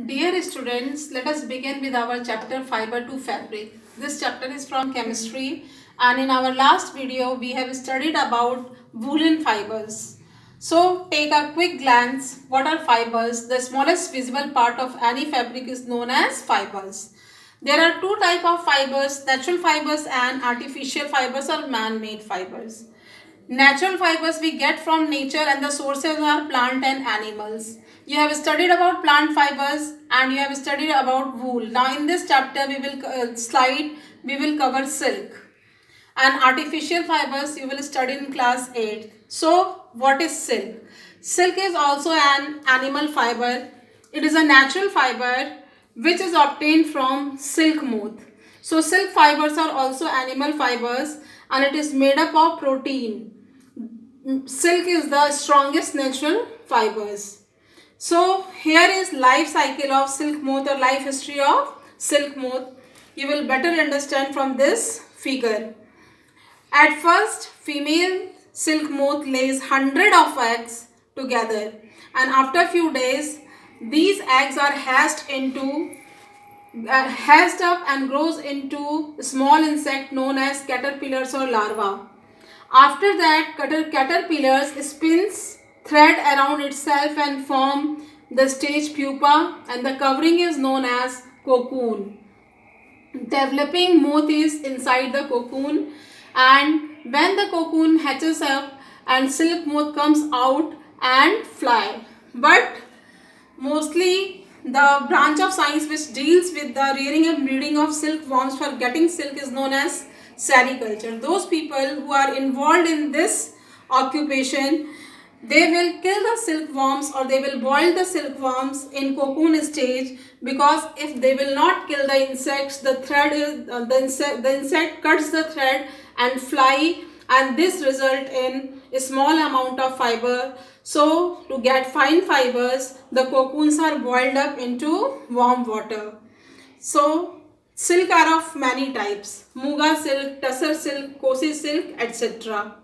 Dear students, let us begin with our chapter Fiber to Fabric. This chapter is from chemistry, and in our last video we have studied about woolen fibers. So take a quick glance. What are fibers? The smallest visible part of any fabric is known as fibers. There are two types of fibers, natural fibers and artificial fibers or man-made fibers. Natural fibers we get from nature and the sources are plant and animals. You have studied about plant fibers and you have studied about wool. Now in this chapter we will cover silk. And artificial fibers you will study in class 8. So what is silk? Silk is also an animal fiber. It is a natural fiber which is obtained from silk moth. So silk fibers are also animal fibers and it is made up of protein. Silk is the strongest natural fibers. So here is life cycle of silk moth or life history of silk moth. You will better understand from this figure. At first, female silk moth lays 100 of eggs together, and after few days, these eggs are hatched up and grows into small insect known as caterpillars or larvae. After that, caterpillars spins thread around itself and form the stage pupa, and the covering is known as cocoon. Developing moth is inside the cocoon, and when the cocoon hatches up and silk moth comes out and fly. But mostly the branch of science which deals with the rearing and breeding of silkworms for getting silk is known as sericulture. Those people who are involved in this occupation, they will kill the silkworms or they will boil the silkworms in cocoon stage, because if they will not kill the insects, the insect cuts the thread and fly, and this result in a small amount of fiber. So to get fine fibers, the cocoons are boiled up into warm water. So silk are of many types: muga silk, tussar silk, kosi silk, etc.